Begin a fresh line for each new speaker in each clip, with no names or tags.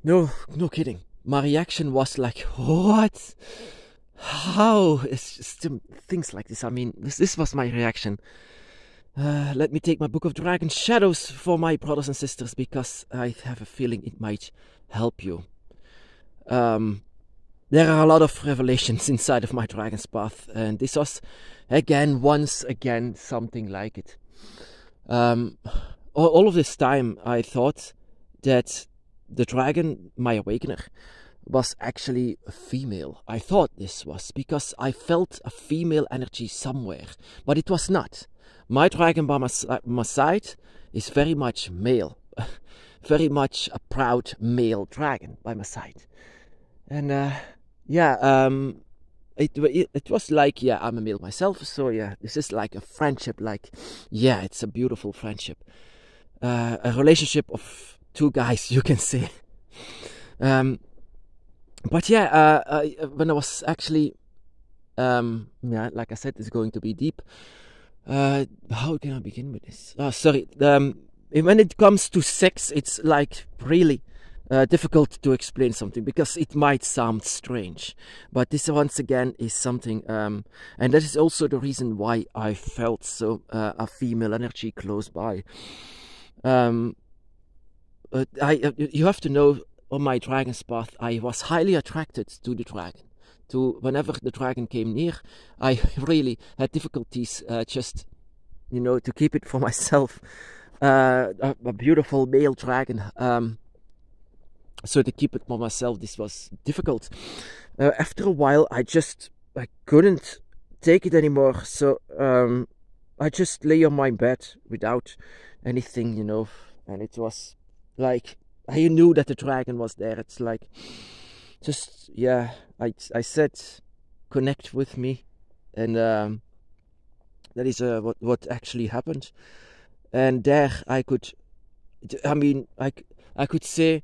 No kidding. My reaction was like, what? How? It's just things like this. I mean, this was my reaction. Let me take my Book of Dragon Shadows for my brothers and sisters, because I have a feeling it might help you. There are a lot of revelations inside of my Dragon's Path, and this was once again something like it. All of this time I thought that the dragon, my awakener, was actually a female. I thought this was because I felt a female energy somewhere, but it was not. My dragon by my side is very much male, very much a proud male dragon by my side. And it was like, yeah, I'm a male myself, so yeah, this is like a friendship, like, yeah, it's a beautiful friendship. A relationship of two guys, you can say. But yeah, when I was actually, like I said, it's going to be deep. How can I begin with this? Oh, sorry. When it comes to sex, it's like really difficult to explain something, because it might sound strange. But this once again is something, and that is also the reason why I felt so a female energy close by. You have to know, on my Dragon's Path, I was highly attracted to the dragon. Whenever the dragon came near, I really had difficulties just, to keep it for myself. A beautiful male dragon. So to keep it for myself, this was difficult. After a while, I couldn't take it anymore. So I just lay on my bed without anything, and it was like, I knew that the dragon was there. It's like, just, yeah, I said, connect with me, and that is what actually happened. And there I could say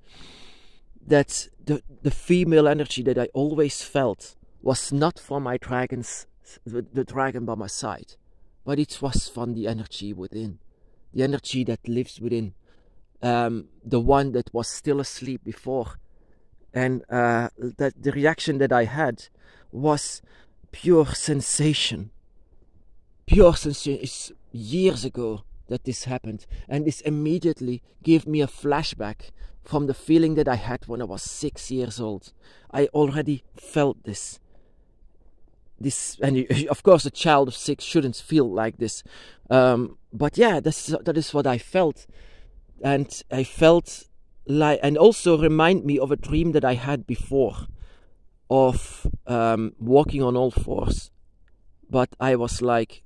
that the female energy that I always felt was not from my the dragon by my side, but it was from the energy within, the energy that lives within, the one that was still asleep before. And that the reaction that I had was pure sensation. It's years ago that this happened, and this immediately gave me a flashback from the feeling that I had when I was 6 years old. I already felt this, and of course a child of 6 shouldn't feel like this, but yeah, that is what I felt. And I felt like, and also remind me of a dream that I had before, of walking on all fours, but I was like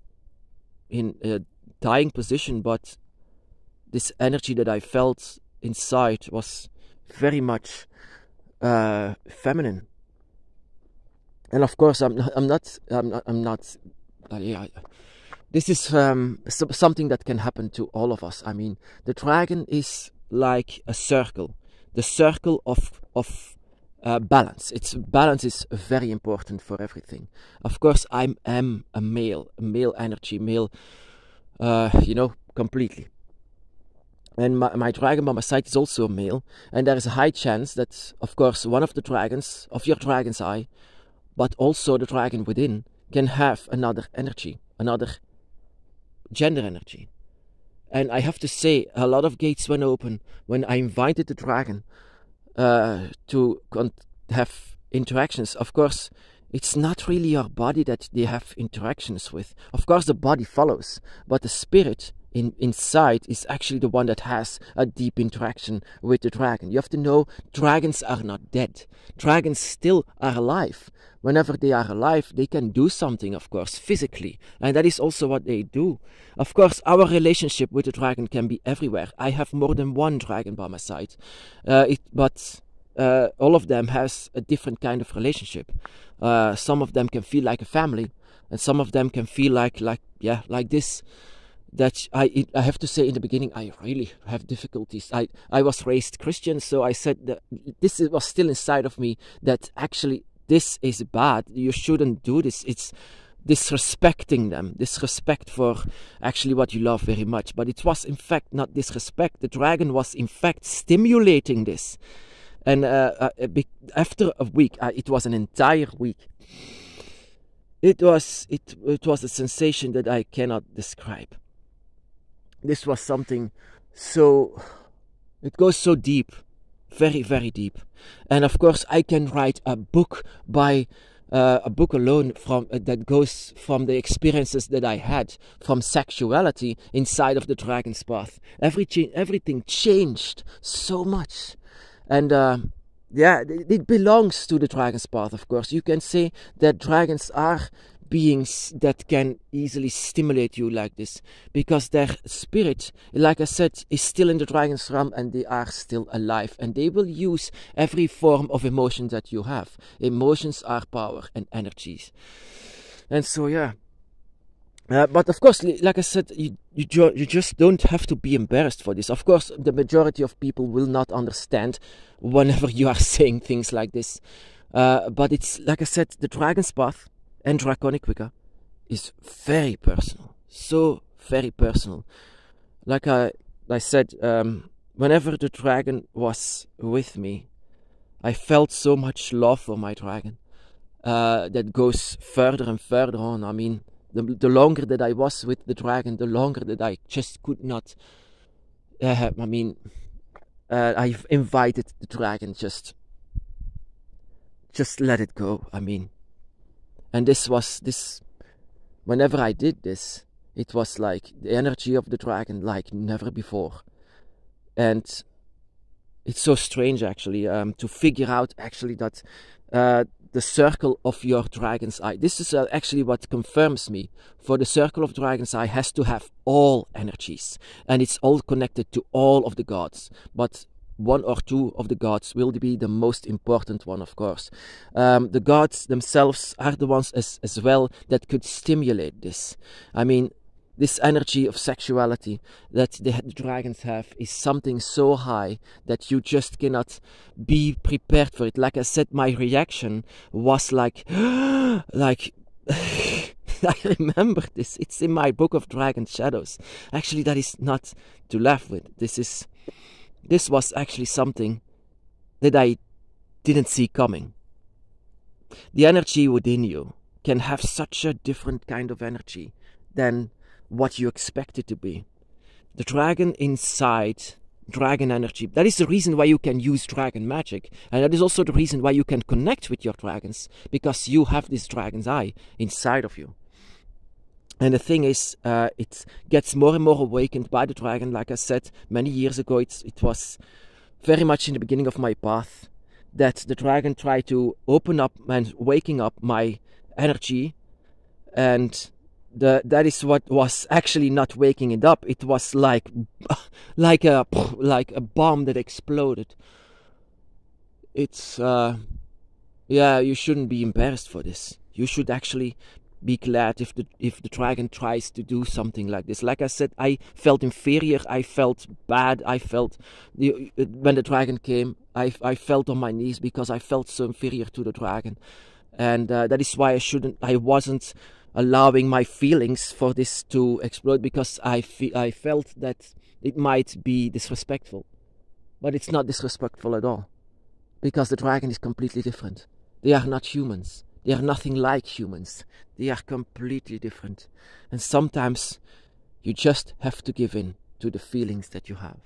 in a dying position, but this energy that I felt inside was very much feminine. And of course, I'm not. This is something that can happen to all of us. I mean, the dragon is like a circle, the circle of balance. Balance is very important for everything. Of course, I am a male energy, completely. And my dragon by my side is also a male, and there is a high chance that, of course, one of the dragons of your dragon's eye, but also the dragon within, can have another energy, another gender energy. And I have to say, a lot of gates went open when I invited the dragon to have interactions. Of course, it's not really your body that they have interactions with. Of course, the body follows, but the spirit inside is actually the one that has a deep interaction with the dragon. You have to know, dragons are not dead. Dragons still are alive. Whenever they are alive, they can do something, of course, physically. And that is also what they do. Of course, our relationship with the dragon can be everywhere. I have more than one dragon by my side. But all of them has a different kind of relationship. Some of them can feel like a family, and some of them can feel like this. That I have to say, in the beginning, I really have difficulties. I was raised Christian, so I said that this was still inside of me, that actually this is bad. You shouldn't do this. It's disrespecting them, disrespect for actually what you love very much. But it was in fact not disrespect. The dragon was in fact stimulating this. And after a week, it was an entire week. It was a sensation that I cannot describe. This was something so, it goes so deep, very, very deep. And of course, I can write a book alone from that goes from the experiences that I had from sexuality inside of the Dragon's Path. Everything changed so much, and yeah, it belongs to the Dragon's Path. Of course, you can say that dragons are beings that can easily stimulate you like this, because their spirit, like I said, is still in the dragon's realm, and they are still alive, and they will use every form of emotion that you have. Emotions are power and energies. And so yeah, but of course, like I said, you just don't have to be embarrassed for this. Of course, the majority of people will not understand whenever you are saying things like this, but it's, like I said, the Dragon's Path and Draconic Wicca is very personal, so very personal. Like I said, whenever the dragon was with me, I felt so much love for my dragon that goes further and further on. I mean, the longer that I was with the dragon, the longer that I just could not. I've invited the dragon, just let it go. I mean. And whenever I did this, it was like the energy of the dragon like never before. And it's so strange actually to figure out actually that the circle of your dragon's eye, this is actually what confirms me. For the circle of dragon's eye has to have all energies, and it's all connected to all of the gods. But one or two of the gods will be the most important one, of course. The gods themselves are the ones as well that could stimulate this. I mean, this energy of sexuality that the dragons have is something so high that you just cannot be prepared for it. Like I said, my reaction was like, like, I remember this. It's in my book of Dragon Shadows. Actually, that is not to laugh with. This was actually something that I didn't see coming. The energy within you can have such a different kind of energy than what you expect it to be. The dragon inside, dragon energy, that is the reason why you can use dragon magic. And that is also the reason why you can connect with your dragons, because you have this dragon's eye inside of you. And the thing is, it gets more and more awakened by the dragon. Like I said, many years ago, it was very much in the beginning of my path that the dragon tried to open up and waking up my energy. And that is what was actually not waking it up. It was like a bomb that exploded. It's, yeah, you shouldn't be embarrassed for this. You should actually be glad if the dragon tries to do something like this. Like I said, I felt inferior, I felt bad, I felt, when the dragon came, I felt on my knees because I felt so inferior to the dragon. And that is why I wasn't allowing my feelings for this to explode, because I felt that it might be disrespectful. But it's not disrespectful at all, because the dragon is completely different. They are not humans. They are nothing like humans. They are completely different. And sometimes you just have to give in to the feelings that you have.